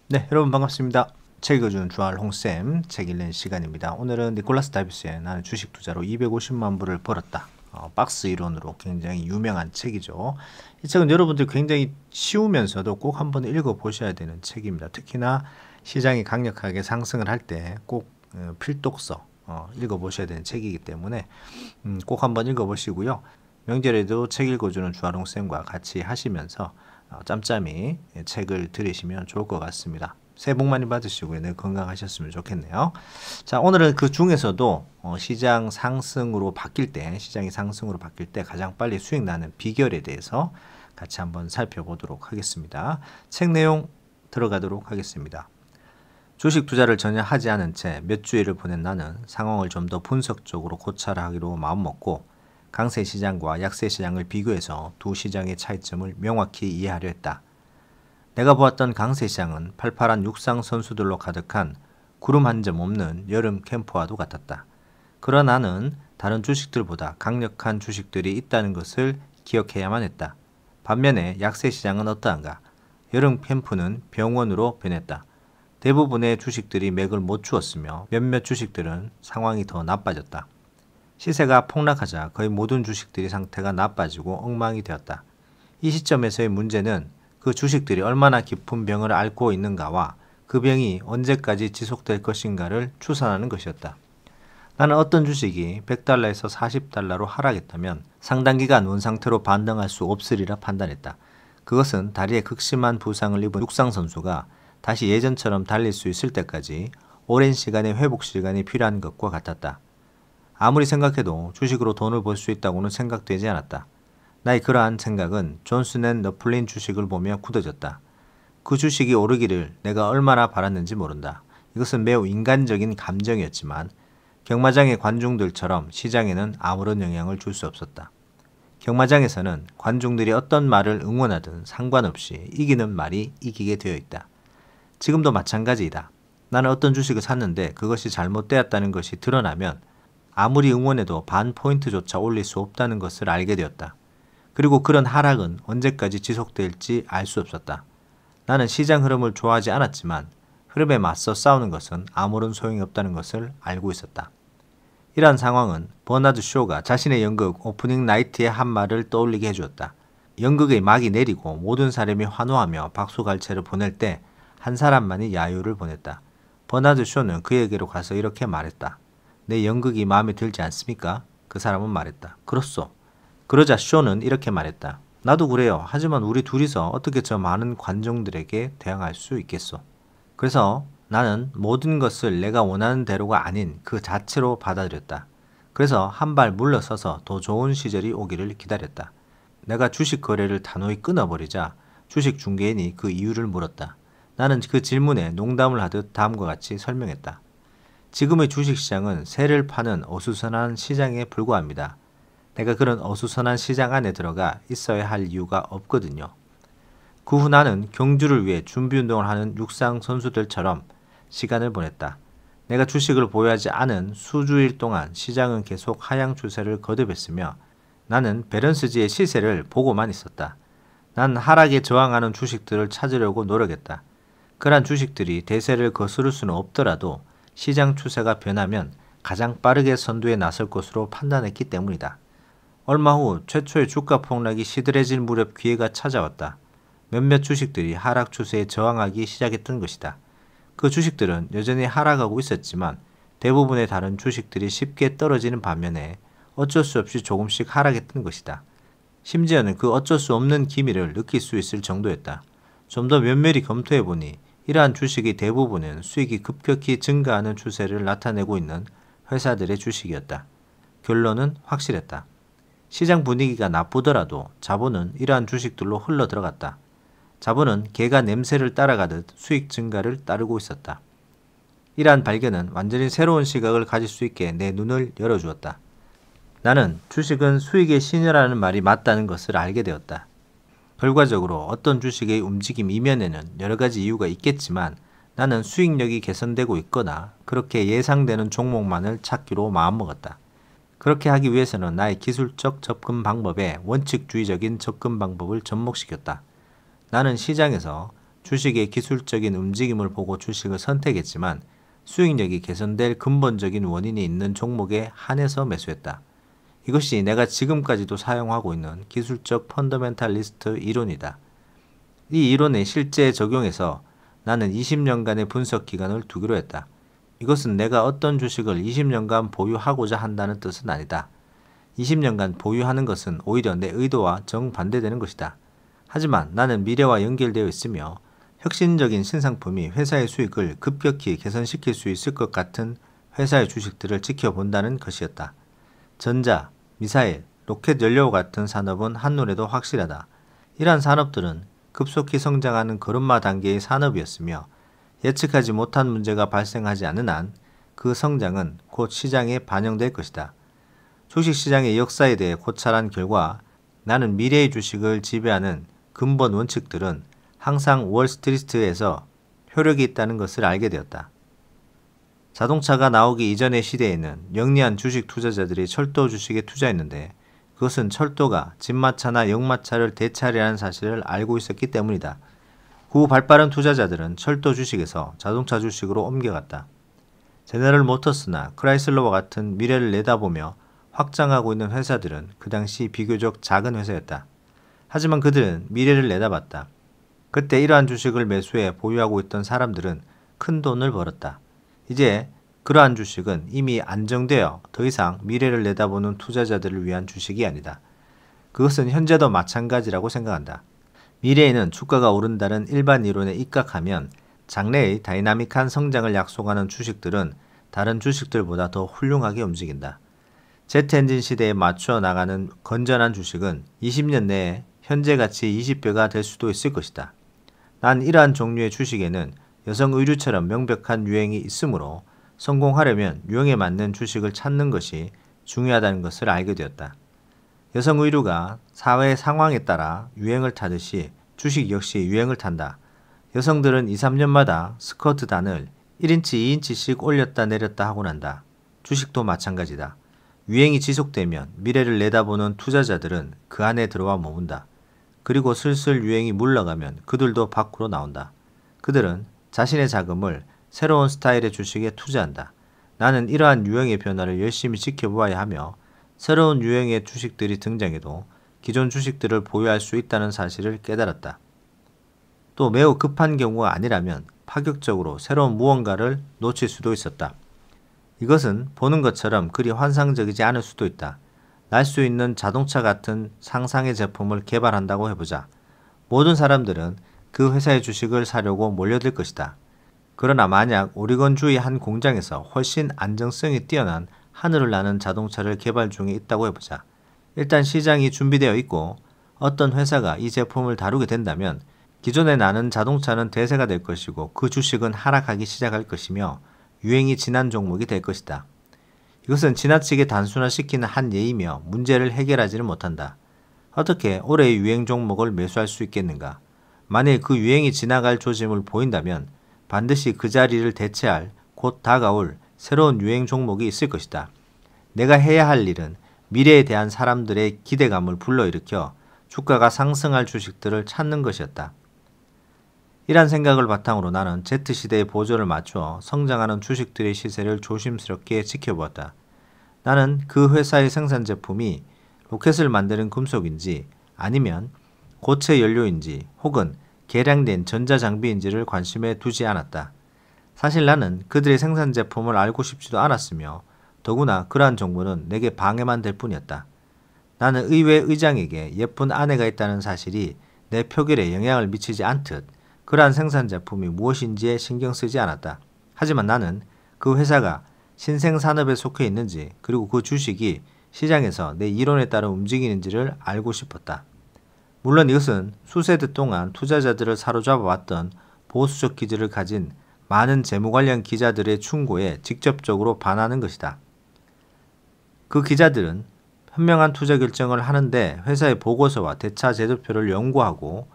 네, 여러분 반갑습니다. 책 읽어주는 주알 홍쌤 책 읽는 시간입니다. 오늘은 니콜라스 다비스의 나는 주식 투자로 250만 불을 벌었다. 박스 이론으로 굉장히 유명한 책이죠. 이 책은 여러분들 굉장히 쉬우면서도 꼭 한번 읽어보셔야 되는 책입니다. 특히나 시장이 강력하게 상승을 할 때 꼭 필독서 읽어보셔야 되는 책이기 때문에 꼭 한번 읽어보시고요. 명절에도 책 읽어주는 주아롱 쌤과 같이 하시면서 짬짬이 책을 들으시면 좋을 것 같습니다. 새해 복 많이 받으시고요. 늘 건강하셨으면 좋겠네요. 자, 오늘은 그 중에서도 시장이 상승으로 바뀔 때 가장 빨리 수익 나는 비결에 대해서 같이 한번 살펴보도록 하겠습니다. 책 내용 들어가도록 하겠습니다. 주식 투자를 전혀 하지 않은 채 몇 주일을 보낸 나는 상황을 좀 더 분석적으로 고찰하기로 마음먹고 강세 시장과 약세 시장을 비교해서 두 시장의 차이점을 명확히 이해하려 했다. 내가 보았던 강세 시장은 팔팔한 육상 선수들로 가득한 구름 한 점 없는 여름 캠프와도 같았다. 그러나 나는 다른 주식들보다 강력한 주식들이 있다는 것을 기억해야만 했다. 반면에 약세 시장은 어떠한가? 여름 캠프는 병원으로 변했다. 대부분의 주식들이 맥을 못 추었으며 몇몇 주식들은 상황이 더 나빠졌다. 시세가 폭락하자 거의 모든 주식들이 상태가 나빠지고 엉망이 되었다. 이 시점에서의 문제는 그 주식들이 얼마나 깊은 병을 앓고 있는가와 그 병이 언제까지 지속될 것인가를 추산하는 것이었다. 나는 어떤 주식이 100달러에서 40달러로 하락했다면 상당기간 원상태로 반등할 수 없으리라 판단했다. 그것은 다리에 극심한 부상을 입은 육상 선수가 다시 예전처럼 달릴 수 있을 때까지 오랜 시간의 회복 시간이 필요한 것과 같았다. 아무리 생각해도 주식으로 돈을 벌 수 있다고는 생각되지 않았다. 나의 그러한 생각은 존슨 앤 너플린 주식을 보며 굳어졌다. 그 주식이 오르기를 내가 얼마나 바랐는지 모른다. 이것은 매우 인간적인 감정이었지만 경마장의 관중들처럼 시장에는 아무런 영향을 줄 수 없었다. 경마장에서는 관중들이 어떤 말을 응원하든 상관없이 이기는 말이 이기게 되어 있다. 지금도 마찬가지이다. 나는 어떤 주식을 샀는데 그것이 잘못되었다는 것이 드러나면 아무리 응원해도 반 포인트조차 올릴 수 없다는 것을 알게 되었다. 그리고 그런 하락은 언제까지 지속될지 알 수 없었다. 나는 시장 흐름을 좋아하지 않았지만 흐름에 맞서 싸우는 것은 아무런 소용이 없다는 것을 알고 있었다. 이러한 상황은 버나드 쇼가 자신의 연극 오프닝 나이트의 한 말을 떠올리게 해주었다. 연극의 막이 내리고 모든 사람이 환호하며 박수갈채를 보낼 때 한 사람만이 야유를 보냈다. 버나드 쇼는 그에게로 가서 이렇게 말했다. 내 연극이 마음에 들지 않습니까? 그 사람은 말했다. 그렇소. 그러자 쇼는 이렇게 말했다. 나도 그래요. 하지만 우리 둘이서 어떻게 저 많은 관중들에게 대항할 수 있겠소. 그래서 나는 모든 것을 내가 원하는 대로가 아닌 그 자체로 받아들였다. 그래서 한 발 물러서서 더 좋은 시절이 오기를 기다렸다. 내가 주식 거래를 단호히 끊어버리자 주식 중개인이 그 이유를 물었다. 나는 그 질문에 농담을 하듯 다음과 같이 설명했다. 지금의 주식시장은 새를 파는 어수선한 시장에 불과합니다. 내가 그런 어수선한 시장 안에 들어가 있어야 할 이유가 없거든요. 그 후 나는 경주를 위해 준비운동을 하는 육상 선수들처럼 시간을 보냈다. 내가 주식을 보유하지 않은 수주일 동안 시장은 계속 하향 추세를 거듭했으며 나는 밸런스지의 시세를 보고만 있었다. 난 하락에 저항하는 주식들을 찾으려고 노력했다. 그러한 주식들이 대세를 거스를 수는 없더라도 시장 추세가 변하면 가장 빠르게 선두에 나설 것으로 판단했기 때문이다. 얼마 후 최초의 주가 폭락이 시들해질 무렵 기회가 찾아왔다. 몇몇 주식들이 하락 추세에 저항하기 시작했던 것이다. 그 주식들은 여전히 하락하고 있었지만 대부분의 다른 주식들이 쉽게 떨어지는 반면에 어쩔 수 없이 조금씩 하락했던 것이다. 심지어는 그 어쩔 수 없는 기미를 느낄 수 있을 정도였다. 좀 더 면밀히 검토해보니 이러한 주식의 대부분은 수익이 급격히 증가하는 추세를 나타내고 있는 회사들의 주식이었다. 결론은 확실했다. 시장 분위기가 나쁘더라도 자본은 이러한 주식들로 흘러 들어갔다. 자본은 개가 냄새를 따라가듯 수익 증가를 따르고 있었다. 이러한 발견은 완전히 새로운 시각을 가질 수 있게 내 눈을 열어주었다. 나는 주식은 수익의 신이라는 말이 맞다는 것을 알게 되었다. 결과적으로 어떤 주식의 움직임 이면에는 여러 가지 이유가 있겠지만 나는 수익력이 개선되고 있거나 그렇게 예상되는 종목만을 찾기로 마음먹었다. 그렇게 하기 위해서는 나의 기술적 접근 방법에 원칙주의적인 접근 방법을 접목시켰다. 나는 시장에서 주식의 기술적인 움직임을 보고 주식을 선택했지만 수익력이 개선될 근본적인 원인이 있는 종목에 한해서 매수했다. 이것이 내가 지금까지도 사용하고 있는 기술적 펀더멘탈리스트 이론이다. 이 이론을 실제 적용해서 나는 20년간의 분석 기간을 두기로 했다. 이것은 내가 어떤 주식을 20년간 보유하고자 한다는 뜻은 아니다. 20년간 보유하는 것은 오히려 내 의도와 정반대되는 것이다. 하지만 나는 미래와 연결되어 있으며 혁신적인 신상품이 회사의 수익을 급격히 개선시킬 수 있을 것 같은 회사의 주식들을 지켜본다는 것이었다. 전자, 미사일, 로켓 연료와 같은 산업은 한눈에도 확실하다. 이러한 산업들은 급속히 성장하는 걸음마 단계의 산업이었으며 예측하지 못한 문제가 발생하지 않는 한 그 성장은 곧 시장에 반영될 것이다. 주식시장의 역사에 대해 고찰한 결과 나는 미래의 주식을 지배하는 근본 원칙들은 항상 월스트리트에서 효력이 있다는 것을 알게 되었다. 자동차가 나오기 이전의 시대에는 영리한 주식 투자자들이 철도 주식에 투자했는데 그것은 철도가 진마차나 역마차를 대체하려는 사실을 알고 있었기 때문이다. 그 발빠른 투자자들은 철도 주식에서 자동차 주식으로 옮겨갔다. 제너럴 모터스나 크라이슬러와 같은 미래를 내다보며 확장하고 있는 회사들은 그 당시 비교적 작은 회사였다. 하지만 그들은 미래를 내다봤다. 그때 이러한 주식을 매수해 보유하고 있던 사람들은 큰 돈을 벌었다. 이제 그러한 주식은 이미 안정되어 더 이상 미래를 내다보는 투자자들을 위한 주식이 아니다. 그것은 현재도 마찬가지라고 생각한다. 미래에는 주가가 오른다는 일반 이론에 입각하면 장래의 다이나믹한 성장을 약속하는 주식들은 다른 주식들보다 더 훌륭하게 움직인다. 제트엔진 시대에 맞춰 나가는 건전한 주식은 20년 내에 현재 가치 20배가 될 수도 있을 것이다. 난 이러한 종류의 주식에는 여성 의류처럼 명백한 유행이 있으므로 성공하려면 유행에 맞는 주식을 찾는 것이 중요하다는 것을 알게 되었다. 여성 의류가 사회 상황에 따라 유행을 타듯이 주식 역시 유행을 탄다. 여성들은 2, 3년마다 스커트 단을 1인치, 2인치씩 올렸다 내렸다 하고 난다. 주식도 마찬가지다. 유행이 지속되면 미래를 내다보는 투자자들은 그 안에 들어와 머문다. 그리고 슬슬 유행이 물러가면 그들도 밖으로 나온다. 그들은 자신의 자금을 새로운 스타일의 주식에 투자한다. 나는 이러한 유행의 변화를 열심히 지켜보아야 하며 새로운 유행의 주식들이 등장해도 기존 주식들을 보유할 수 있다는 사실을 깨달았다. 또 매우 급한 경우가 아니라면 파격적으로 새로운 무언가를 놓칠 수도 있었다. 이것은 보는 것처럼 그리 환상적이지 않을 수도 있다. 날 수 있는 자동차 같은 상상의 제품을 개발한다고 해보자. 모든 사람들은 그 회사의 주식을 사려고 몰려들 것이다. 그러나 만약 오리건주의 한 공장에서 훨씬 안정성이 뛰어난 하늘을 나는 자동차를 개발 중에 있다고 해보자. 일단 시장이 준비되어 있고 어떤 회사가 이 제품을 다루게 된다면 기존에 나는 자동차는 대세가 될 것이고 그 주식은 하락하기 시작할 것이며 유행이 지난 종목이 될 것이다. 이것은 지나치게 단순화시키는 한 예이며 문제를 해결하지는 못한다. 어떻게 올해의 유행 종목을 매수할 수 있겠는가? 만일 그 유행이 지나갈 조짐을 보인다면 반드시 그 자리를 대체할 곧 다가올 새로운 유행 종목이 있을 것이다. 내가 해야 할 일은 미래에 대한 사람들의 기대감을 불러일으켜 주가가 상승할 주식들을 찾는 것이었다. 이란 생각을 바탕으로 나는 Z시대의 보조를 맞춰 성장하는 주식들의 시세를 조심스럽게 지켜보았다. 나는 그 회사의 생산 제품이 로켓을 만드는 금속인지 아니면 고체 연료인지 혹은 개량된 전자장비인지를 관심에 두지 않았다. 사실 나는 그들의 생산 제품을 알고 싶지도 않았으며 더구나 그러한 정보는 내게 방해만 될 뿐이었다. 나는 의회 의장에게 예쁜 아내가 있다는 사실이 내 표결에 영향을 미치지 않듯 그러한 생산 제품이 무엇인지에 신경 쓰지 않았다. 하지만 나는 그 회사가 신생산업에 속해 있는지 그리고 그 주식이 시장에서 내 이론에 따라 움직이는지를 알고 싶었다. 물론 이것은 수세대 동안 투자자들을 사로잡아 왔던 보수적 기질을 가진 많은 재무 관련 기자들의 충고에 직접적으로 반하는 것이다. 그 기자들은 현명한 투자 결정을 하는데 회사의 보고서와 대차 제도표를 연구하고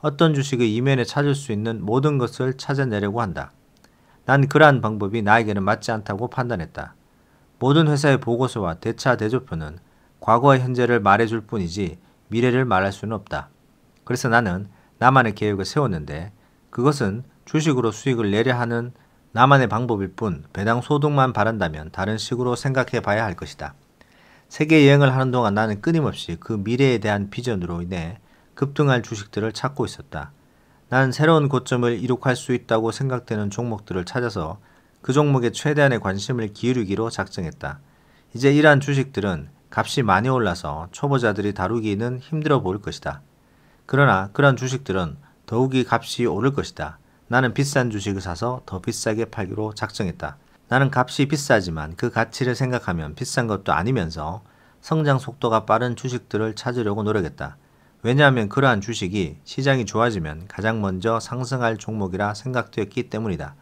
어떤 주식의 이면에 찾을 수 있는 모든 것을 찾아내려고 한다. 난 그러한 방법이 나에게는 맞지 않다고 판단했다. 모든 회사의 보고서와 대차 대조표는 과거와 현재를 말해줄 뿐이지 미래를 말할 수는 없다. 그래서 나는 나만의 계획을 세웠는데 그것은 주식으로 수익을 내려 하는 나만의 방법일 뿐 배당 소득만 바란다면 다른 식으로 생각해 봐야 할 것이다. 세계 여행을 하는 동안 나는 끊임없이 그 미래에 대한 비전으로 인해 급등할 주식들을 찾고 있었다. 나는 새로운 고점을 이룩할 수 있다고 생각되는 종목들을 찾아서 그 종목에 최대한의 관심을 기울이기로 작정했다. 이제 이러한 주식들은 값이 많이 올라서 초보자들이 다루기는 힘들어 보일 것이다. 그러나 그러한 주식들은 더욱이 값이 오를 것이다. 나는 비싼 주식을 사서 더 비싸게 팔기로 작정했다. 나는 값이 비싸지만 그 가치를 생각하면 비싼 것도 아니면서 성장 속도가 빠른 주식들을 찾으려고 노력했다. 왜냐하면 그러한 주식이 시장이 좋아지면 가장 먼저 상승할 종목이라 생각되었기 때문이다.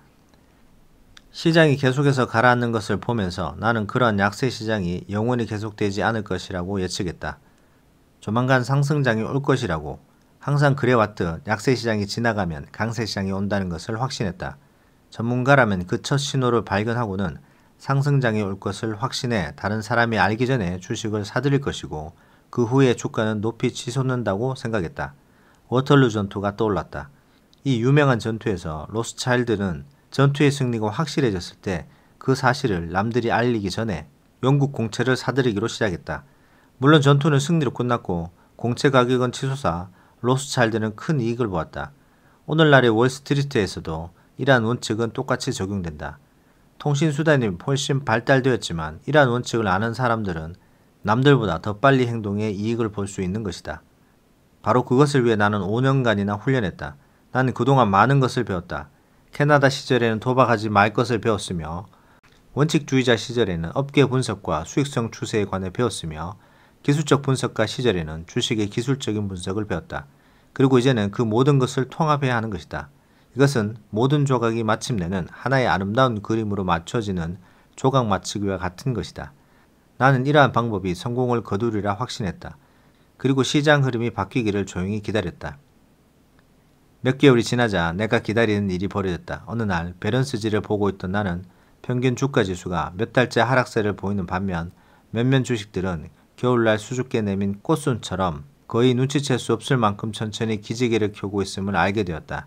시장이 계속해서 가라앉는 것을 보면서 나는 그러한 약세 시장이 영원히 계속되지 않을 것이라고 예측했다. 조만간 상승장이 올 것이라고 항상 그래왔듯 약세 시장이 지나가면 강세 시장이 온다는 것을 확신했다. 전문가라면 그 첫 신호를 발견하고는 상승장이 올 것을 확신해 다른 사람이 알기 전에 주식을 사들일 것이고 그 후에 주가는 높이 치솟는다고 생각했다. 워털루 전투가 떠올랐다. 이 유명한 전투에서 로스차일드는 전투의 승리가 확실해졌을 때 그 사실을 남들이 알리기 전에 영국 공채를 사들이기로 시작했다. 물론 전투는 승리로 끝났고 공채 가격은 치솟아 로스차일드는 큰 이익을 보았다. 오늘날의 월스트리트에서도 이러한 원칙은 똑같이 적용된다. 통신수단이 훨씬 발달되었지만 이러한 원칙을 아는 사람들은 남들보다 더 빨리 행동해 이익을 볼 수 있는 것이다. 바로 그것을 위해 나는 5년간이나 훈련했다. 나는 그동안 많은 것을 배웠다. 캐나다 시절에는 도박하지 말 것을 배웠으며 원칙주의자 시절에는 업계 분석과 수익성 추세에 관해 배웠으며 기술적 분석가 시절에는 주식의 기술적인 분석을 배웠다. 그리고 이제는 그 모든 것을 통합해야 하는 것이다. 이것은 모든 조각이 마침내는 하나의 아름다운 그림으로 맞춰지는 조각 맞추기와 같은 것이다. 나는 이러한 방법이 성공을 거두리라 확신했다. 그리고 시장 흐름이 바뀌기를 조용히 기다렸다. 몇 개월이 지나자 내가 기다리는 일이 벌어졌다. 어느 날 밸런스지를 보고 있던 나는 평균 주가지수가 몇 달째 하락세를 보이는 반면 몇몇 주식들은 겨울날 수줍게 내민 꽃순처럼 거의 눈치챌 수 없을 만큼 천천히 기지개를 켜고 있음을 알게 되었다.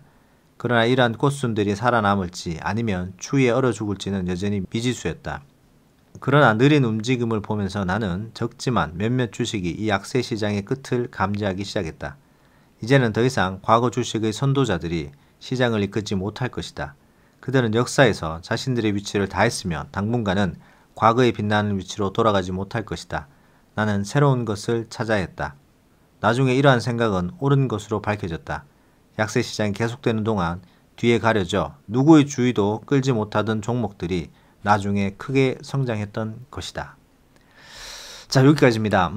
그러나 이러한 꽃순들이 살아남을지 아니면 추위에 얼어 죽을지는 여전히 미지수였다. 그러나 느린 움직임을 보면서 나는 적지만 몇몇 주식이 이 약세 시장의 끝을 감지하기 시작했다. 이제는 더 이상 과거 주식의 선도자들이 시장을 이끌지 못할 것이다. 그들은 역사에서 자신들의 위치를 다했으며 당분간은 과거에 빛나는 위치로 돌아가지 못할 것이다. 나는 새로운 것을 찾아야 했다. 나중에 이러한 생각은 옳은 것으로 밝혀졌다. 약세 시장이 계속되는 동안 뒤에 가려져 누구의 주의도 끌지 못하던 종목들이 나중에 크게 성장했던 것이다. 자, 여기까지입니다.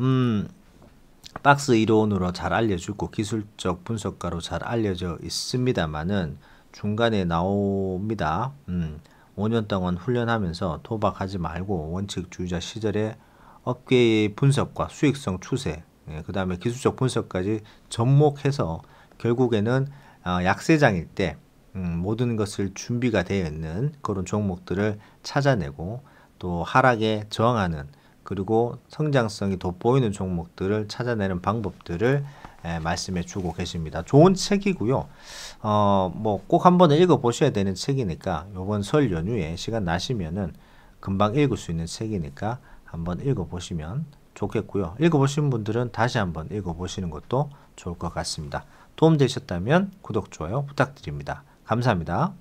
박스 이론으로 잘 알려주고 기술적 분석가로 잘 알려져 있습니다만은 중간에 나옵니다. 5년 동안 훈련하면서 도박하지 말고 원칙주의자 시절에 업계의 분석과 수익성 추세, 그 다음에 기술적 분석까지 접목해서 결국에는 약세장일 때 모든 것을 준비가 되어 있는 그런 종목들을 찾아내고 또 하락에 저항하는 그리고 성장성이 돋보이는 종목들을 찾아내는 방법들을 말씀해 주고 계십니다. 좋은 책이고요. 뭐 꼭 한번 읽어 보셔야 되는 책이니까 이번 설 연휴에 시간 나시면은 금방 읽을 수 있는 책이니까 한번 읽어 보시면 좋겠고요. 읽어 보신 분들은 다시 한번 읽어 보시는 것도 좋을 것 같습니다. 도움 되셨다면 구독, 좋아요 부탁드립니다. 감사합니다.